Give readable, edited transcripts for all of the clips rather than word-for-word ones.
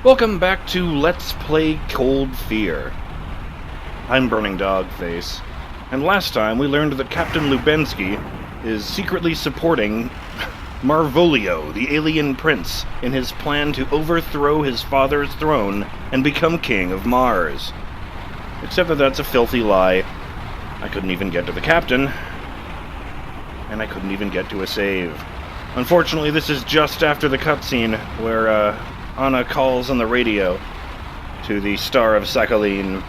Welcome back to Let's Play Cold Fear. I'm BurningDogFace, and last time we learned that Captain Lubeski is secretly supporting Marvolio, the alien prince, in his plan to overthrow his father's throne and become king of Mars. Except that that's a filthy lie. I couldn't even get to the captain, and I couldn't even get to a save. Unfortunately, this is just after the cutscene where Anna calls on the radio to the Star of Sakhalin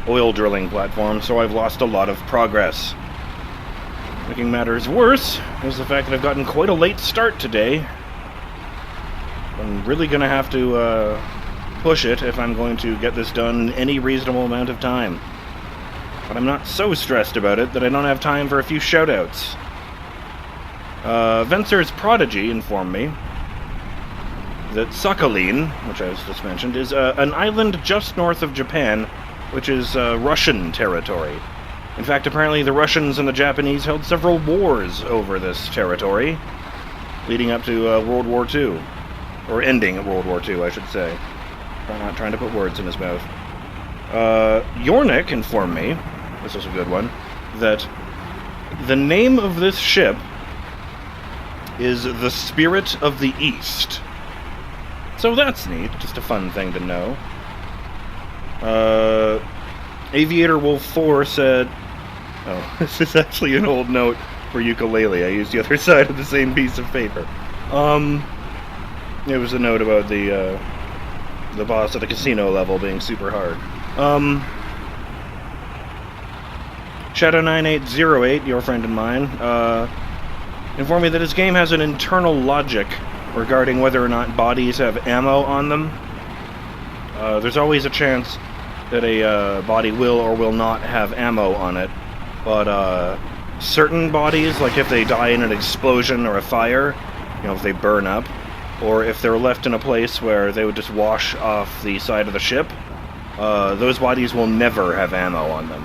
oil drilling platform, so I've lost a lot of progress. Making matters worse is the fact that I've gotten quite a late start today. I'm really going to have to push it if I'm going to get this done in any reasonable amount of time. But I'm not so stressed about it that I don't have time for a few shoutouts. Venser's Prodigy informed me that Sakhalin, which I just mentioned, is an island just north of Japan, which is Russian territory. In fact, apparently the Russians and the Japanese held several wars over this territory, leading up to World War II. Or ending World War II, I should say. I'm not trying to put words in his mouth. Yornik informed me, this is a good one, that the name of this ship is the Spirit of the East. So that's neat, just a fun thing to know. Aviator Wolf 4 said... Oh, this is actually an old note for ukulele. I used the other side of the same piece of paper. It was a note about the boss at the casino level being super hard. Shadow9808, your friend and mine, informed me that his game has an internal logic regarding whether or not bodies have ammo on them. There's always a chance that a body will or will not have ammo on it, but certain bodies, like if they die in an explosion or a fire, you know, if they burn up, or if they're left in a place where they would just wash off the side of the ship, those bodies will never have ammo on them.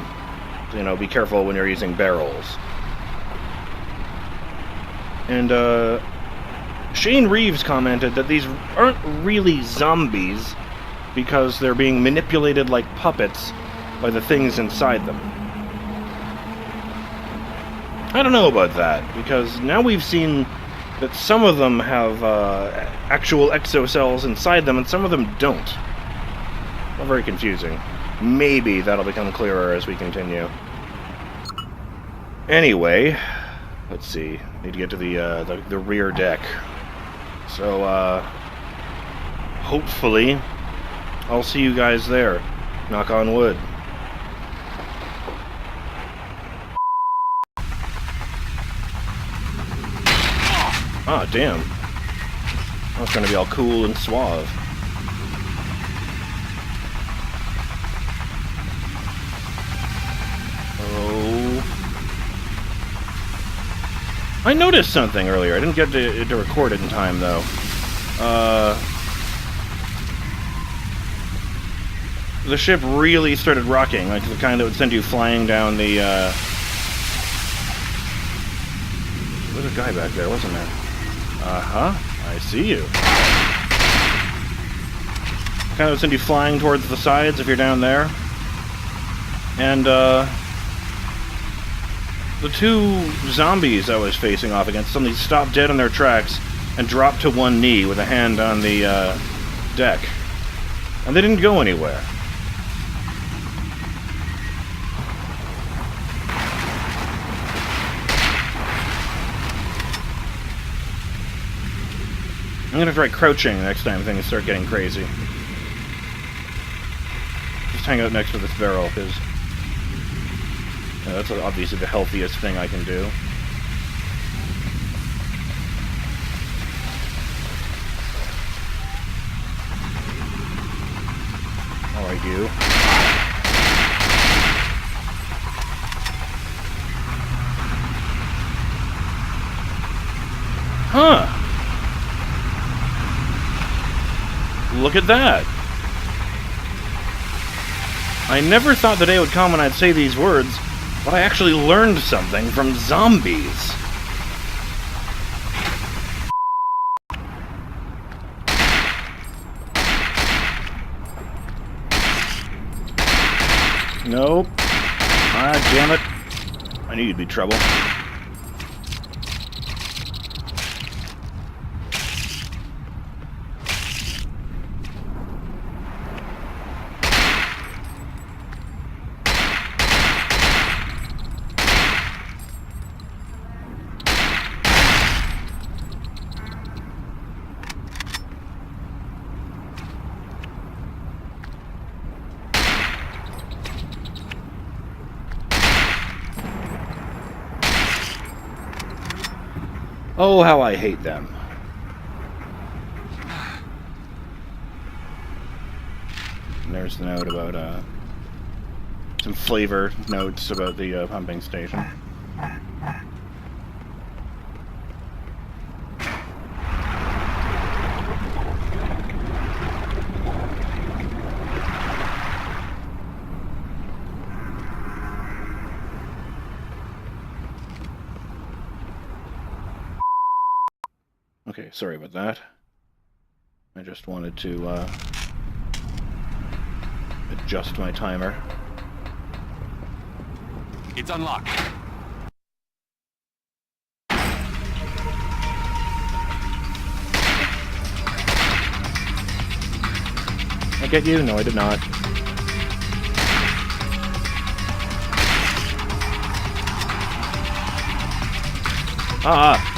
You know, be careful when you're using barrels. And Shane Reeves commented that these aren't really zombies because they're being manipulated like puppets by the things inside them. I don't know about that, because now we've seen that some of them have actual exocells inside them and some of them don't. Not very confusing. Maybe that'll become clearer as we continue. Anyway, let's see. Need to get to the rear deck. So, hopefully, I'll see you guys there. Knock on wood. Ah, damn. I was trying to be all cool and suave. I noticed something earlier. I didn't get to record it in time, though. The ship really started rocking, like the kind that would send you flying down the, There was a guy back there, wasn't there? Uh-huh. I see you. Kind of would send you flying towards the sides if you're down there. And, the two zombies I was facing off against suddenly stopped dead in their tracks and dropped to one knee with a hand on the deck. And they didn't go anywhere. I'm gonna try crouching next time things start getting crazy. Just hang out next to this barrel, because that's obviously the healthiest thing I can do. Alright, you. Huh! Look at that! I never thought the day would come when I'd say these words, but I actually learned something from zombies. Nope. Ah, damn it. I knew you'd be trouble. Oh, how I hate them. And there's the note about, some flavor notes about the, pumping station. Okay, sorry about that. I just wanted to, adjust my timer. It's unlocked. I get you? No, I did not. Ah!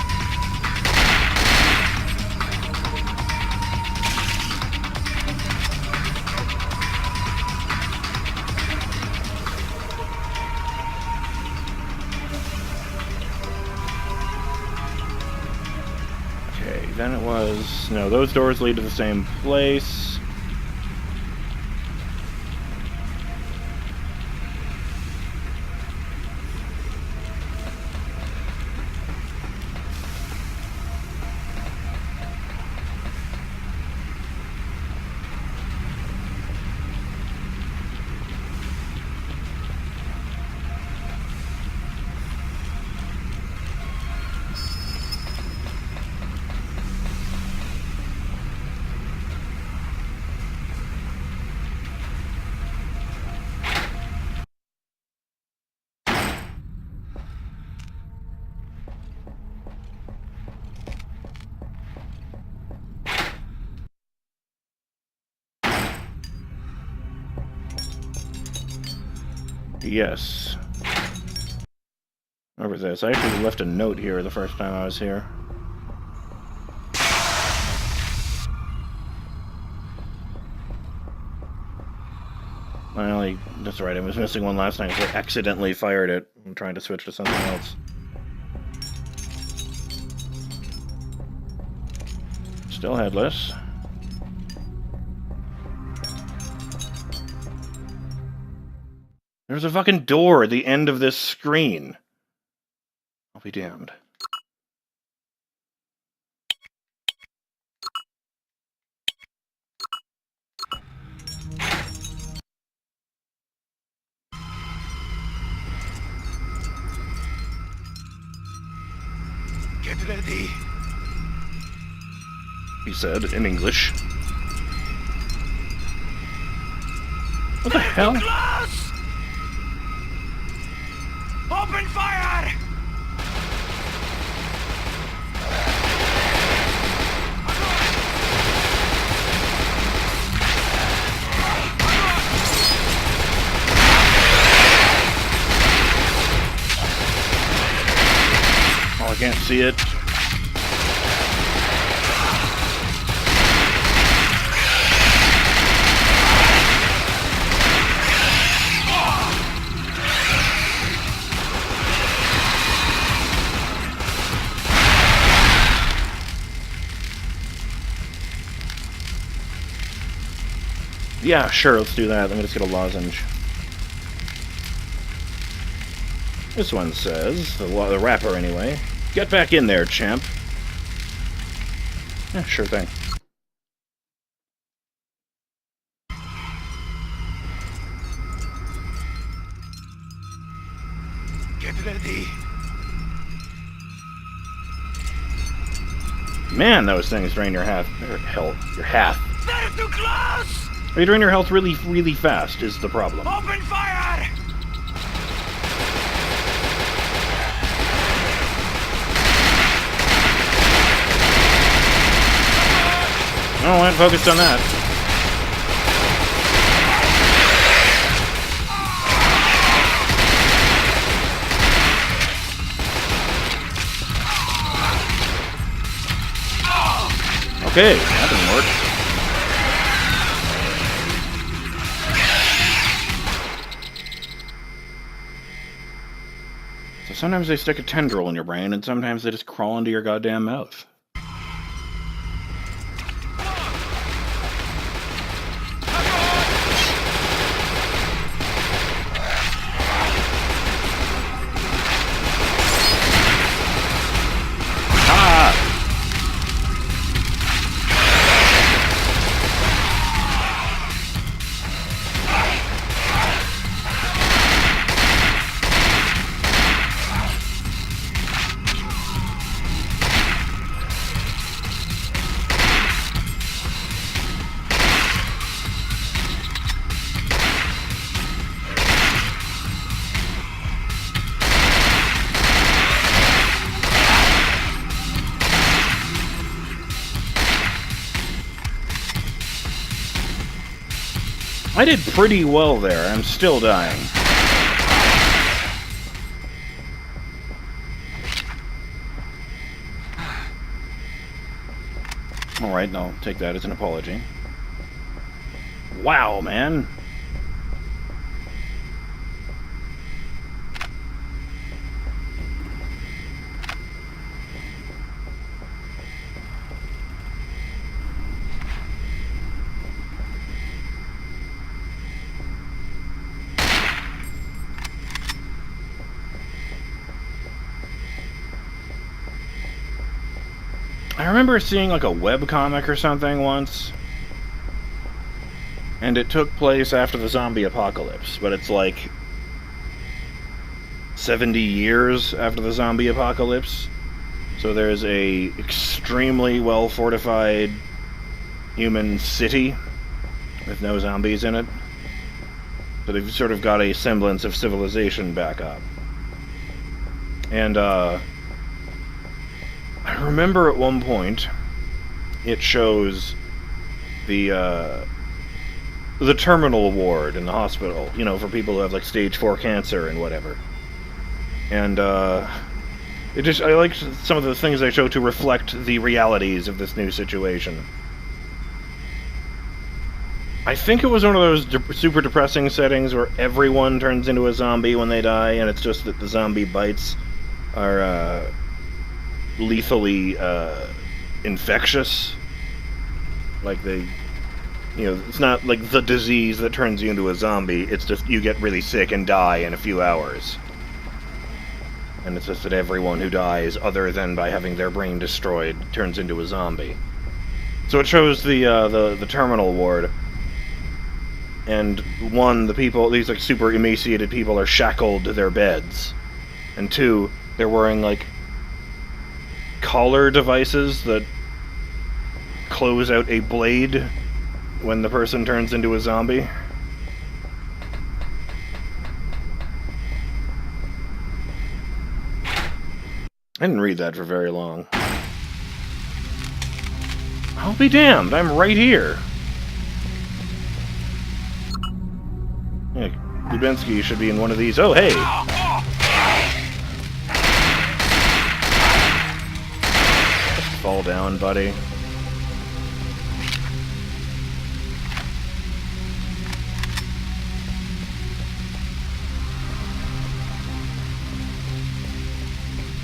Okay, then it was... No, those doors lead to the same place. Yes. Over this. I actually left a note here the first time I was here. That's right, I was missing one last time because I accidentally fired it. I'm trying to switch to something else. Still headless. There's a fucking door at the end of this screen. I'll be damned. Get ready. He said in English. What the hell? Close! Open fire! Oh, I can't see it. Yeah, sure, let's do that. Let me just get a lozenge. This one says, the wrapper anyway, get back in there, champ. Yeah, sure thing. Get ready. Man, those things drain your health. Your health. They're too close! They drain your health really, really fast, is the problem. Open fire! Oh, I focused on that. Okay, that didn't work. So sometimes they stick a tendril in your brain, and sometimes they just crawl into your goddamn mouth. I did pretty well there. I'm still dying. Alright, I'll take that as an apology. Wow, man. I remember seeing like a webcomic or something once, and it took place after the zombie apocalypse, but it's like 70 years after the zombie apocalypse. So there's a extremely well fortified human city with no zombies in it. So they've sort of got a semblance of civilization back up. And I remember at one point it shows the terminal ward in the hospital, you know, for people who have like stage 4 cancer and whatever. And it just, I liked some of the things they show to reflect the realities of this new situation. I think it was one of those super depressing settings where everyone turns into a zombie when they die, and it's just that the zombie bites are lethally infectious. Like they, you know, it's not like the disease that turns you into a zombie, it's just you get really sick and die in a few hours. And it's just that everyone who dies, other than by having their brain destroyed, turns into a zombie. So it shows the terminal ward. And one, the people, these like super emaciated people are shackled to their beds. And two, they're wearing like collar devices that close out a blade when the person turns into a zombie. I didn't read that for very long. I'll be damned, I'm right here. Yeah, Lubeski should be in one of these. Oh, hey! Just fall down, buddy.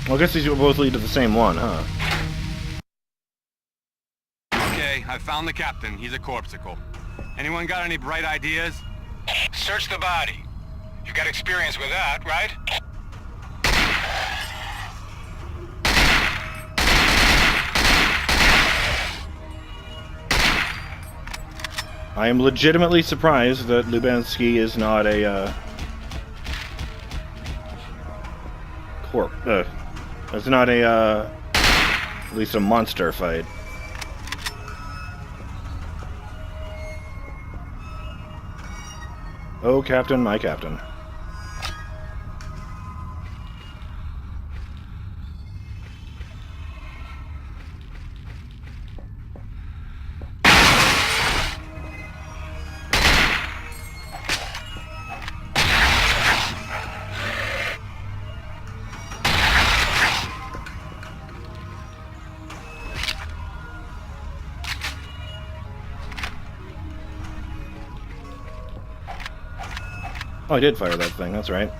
Well, I guess these will both lead to the same one, huh? Okay, I found the captain. He's a corpsicle. Anyone got any bright ideas? Search the body. You've got experience with that, right? I am legitimately surprised that Lubeski is not a, it's not a, at least a monster fight. Oh, Captain, my Captain. Oh, I did fire that thing, that's right.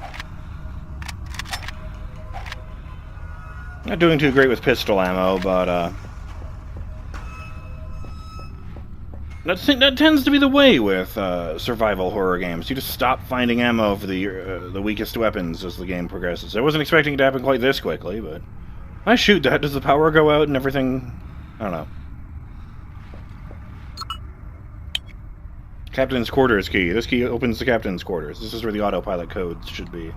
Not doing too great with pistol ammo, but, that tends to be the way with survival horror games. You just stop finding ammo for the weakest weapons as the game progresses. I wasn't expecting it to happen quite this quickly, but... I shoot that, does the power go out and everything? I don't know. Captain's quarters key. This key opens the captain's quarters. This is where the autopilot codes should be.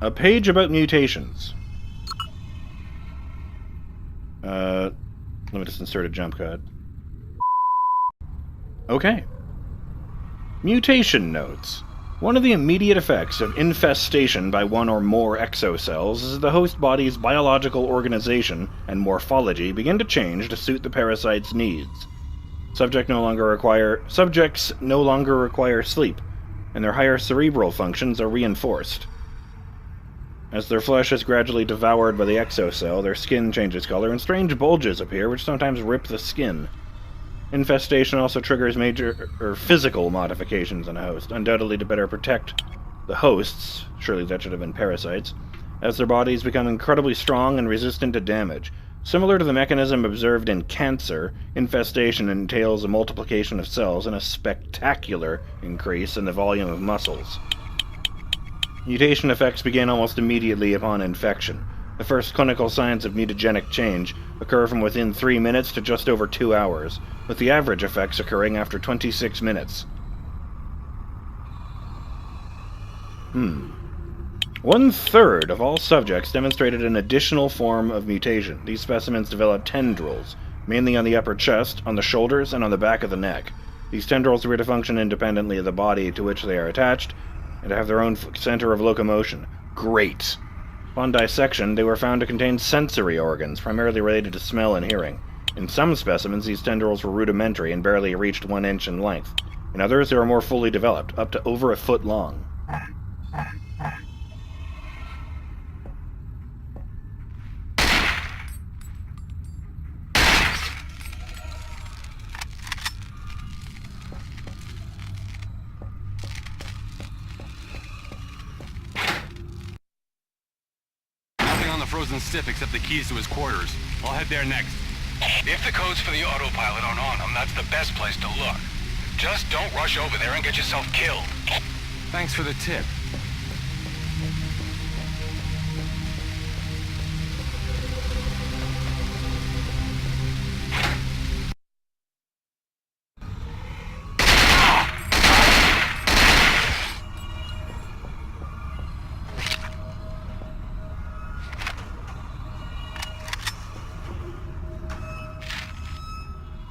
A page about mutations. Let me just insert a jump cut. Okay. Mutation notes. One of the immediate effects of infestation by one or more exocells is that the host body's biological organization and morphology begin to change to suit the parasite's needs. Subjects no longer require sleep, and their higher cerebral functions are reinforced. As their flesh is gradually devoured by the exocell, their skin changes color, and strange bulges appear, which sometimes rip the skin. Infestation also triggers major physical modifications in a host, undoubtedly to better protect the hosts, surely that should have been parasites, as their bodies become incredibly strong and resistant to damage. Similar to the mechanism observed in cancer, infestation entails a multiplication of cells and a spectacular increase in the volume of muscles. Mutation effects begin almost immediately upon infection. The first clinical signs of mutagenic change occur from within 3 minutes to just over 2 hours, with the average effects occurring after 26 minutes. 1/3 of all subjects demonstrated an additional form of mutation. These specimens developed tendrils, mainly on the upper chest, on the shoulders, and on the back of the neck. These tendrils were to function independently of the body to which they are attached, and to have their own center of locomotion. Great! Upon dissection, they were found to contain sensory organs, primarily related to smell and hearing. In some specimens, these tendrils were rudimentary and barely reached 1 inch in length. In others, they were more fully developed, up to over a foot long. Frozen stiff except the keys to his quarters. I'll head there next. If the codes for the autopilot aren't on them, that's the best place to look. Just don't rush over there and get yourself killed. Thanks for the tip.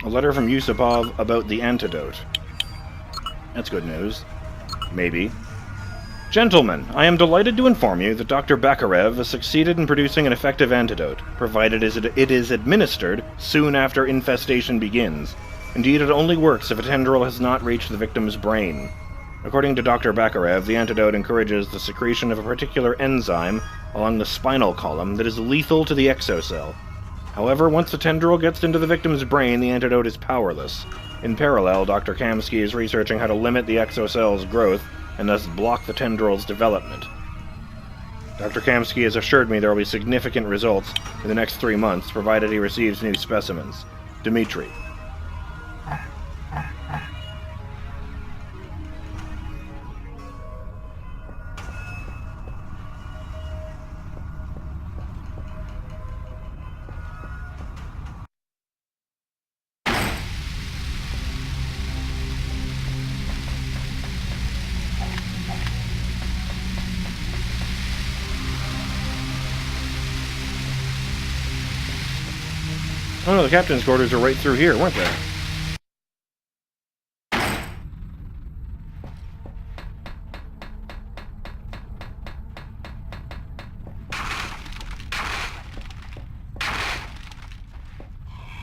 A letter from Yusupov about the antidote. That's good news. Maybe. Gentlemen, I am delighted to inform you that Dr. Bakarev has succeeded in producing an effective antidote, provided it is administered soon after infestation begins. Indeed, it only works if a tendril has not reached the victim's brain. According to Dr. Bakarev, the antidote encourages the secretion of a particular enzyme along the spinal column that is lethal to the exocell. However, once the tendril gets into the victim's brain, the antidote is powerless. In parallel, Dr. Kamsky is researching how to limit the exocell's growth and thus block the tendril's development. Dr. Kamsky has assured me there will be significant results in the next 3 months, provided he receives new specimens. Dmitri. Oh no, the captain's quarters are right through here, weren't they?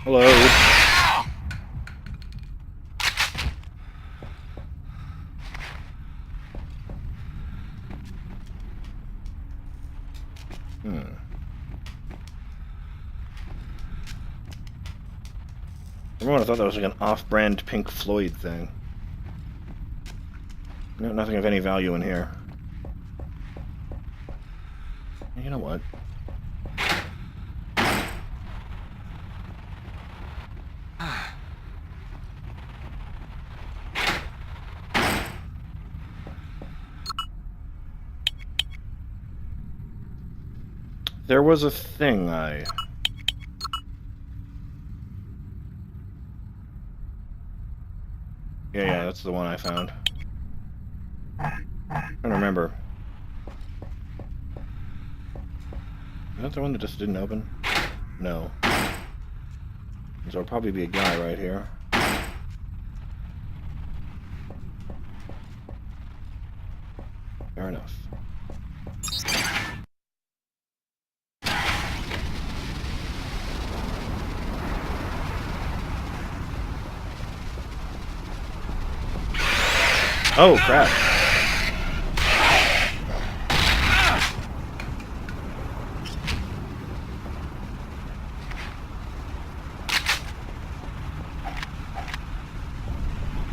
Hello. Everyone thought that was like an off-brand Pink Floyd thing. No, nothing of any value in here. You know what? There was a thing Yeah, that's the one I found. I don't remember. Is that the one that just didn't open? No. So there'll probably be a guy right here. Fair enough. Oh, crap.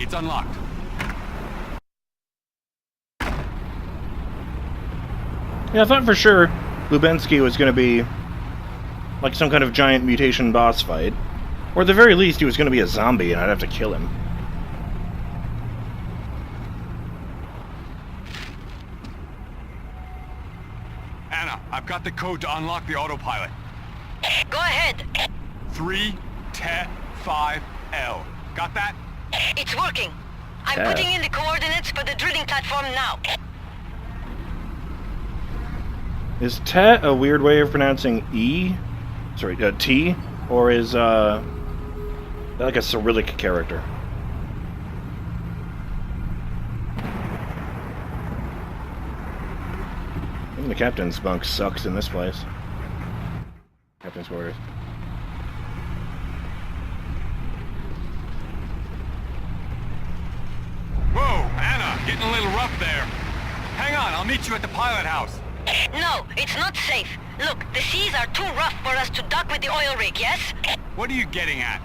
It's unlocked. Yeah, I thought for sure Lubeski was going to be like some kind of giant mutation boss fight. Or at the very least, he was going to be a zombie and I'd have to kill him. Anna, I've got the code to unlock the autopilot. Go ahead. 3-T-5-L. Got that? It's working. I'm putting in the coordinates for the drilling platform now. Is Tet a weird way of pronouncing E? Sorry, T? Or is, that like a Cyrillic character? Even the captain's bunk sucks in this place. Captain's quarters. Whoa, Anna, getting a little rough there. Hang on, I'll meet you at the pilot house. No, it's not safe. Look, the seas are too rough for us to dock with the oil rig, yes? What are you getting at?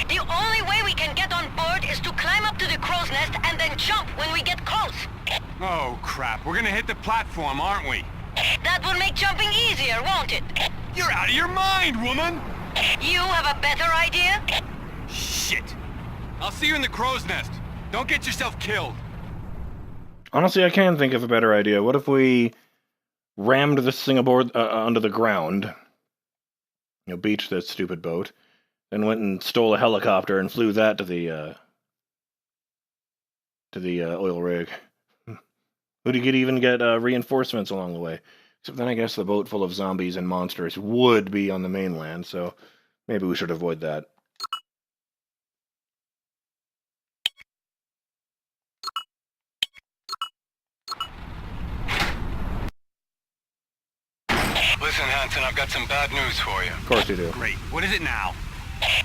The only way we can get on board is to climb up to the crow's nest and then jump when we get close. Oh, crap. We're gonna hit the platform, aren't we? That will make jumping easier, won't it? You're out of your mind, woman! You have a better idea? Shit. I'll see you in the crow's nest. Don't get yourself killed. Honestly, I can think of a better idea. What if we rammed this thing aboard onto the ground, you know, beached this stupid boat, then went and stole a helicopter and flew that to the oil rig. Would you even get reinforcements along the way? Except then I guess the boat full of zombies and monsters would be on the mainland, so maybe we should avoid that. Listen, Hanson, I've got some bad news for you. Of course you do. Great. What is it now?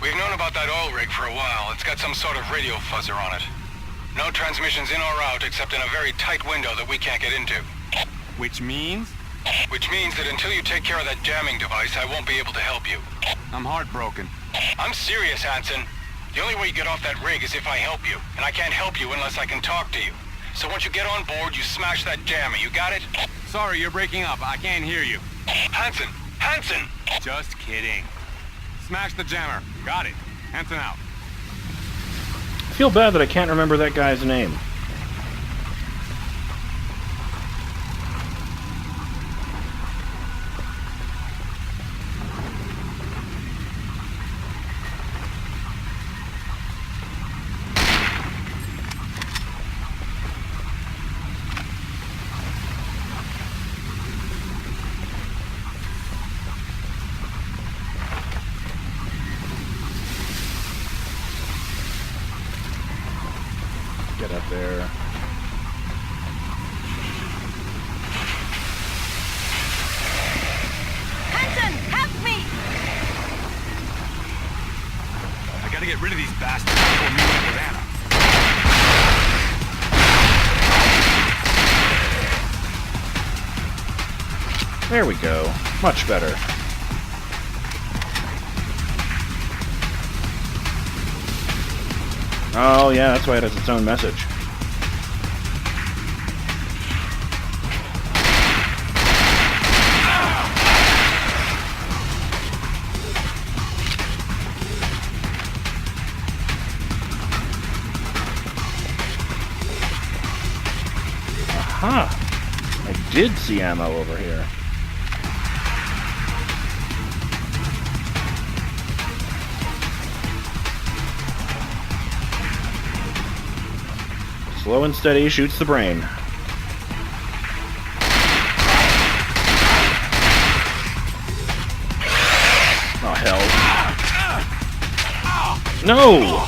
We've known about that oil rig for a while. It's got some sort of radio fuzzer on it. No transmissions in or out except in a very tight window that we can't get into. Which means? Which means that until you take care of that jamming device, I won't be able to help you. I'm heartbroken. I'm serious, Hanson. The only way you get off that rig is if I help you, and I can't help you unless I can talk to you. So once you get on board, you smash that jammer. You got it? Sorry, you're breaking up. I can't hear you. Hanson! Hanson! Just kidding. Smash the jammer. Got it. Hanson out. I feel bad that I can't remember that guy's name. Get up there. Hanson, help me! I gotta get rid of these bastards before meeting up with Anna. There we go. Much better. Oh, yeah, that's why it has its own message. Aha! I did see ammo over here. Slow and steady shoots the brain. Oh, hell. No!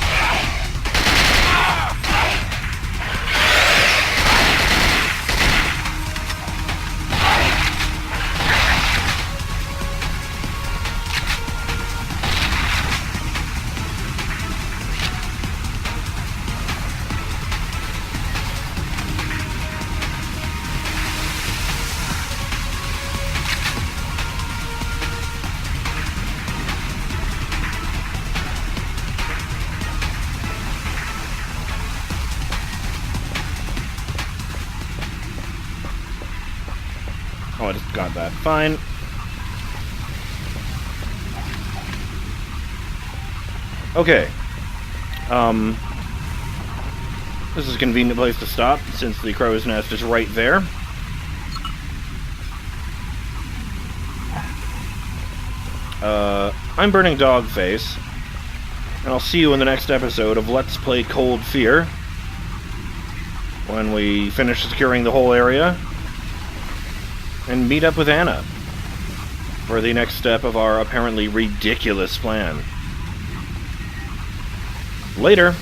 Oh, I just got that. Fine. Okay. This is a convenient place to stop, since the crow's nest is right there. I'm BurningDogFace, and I'll see you in the next episode of Let's Play Cold Fear, when we finish securing the whole area, and meet up with Anna for the next step of our apparently ridiculous plan. Later!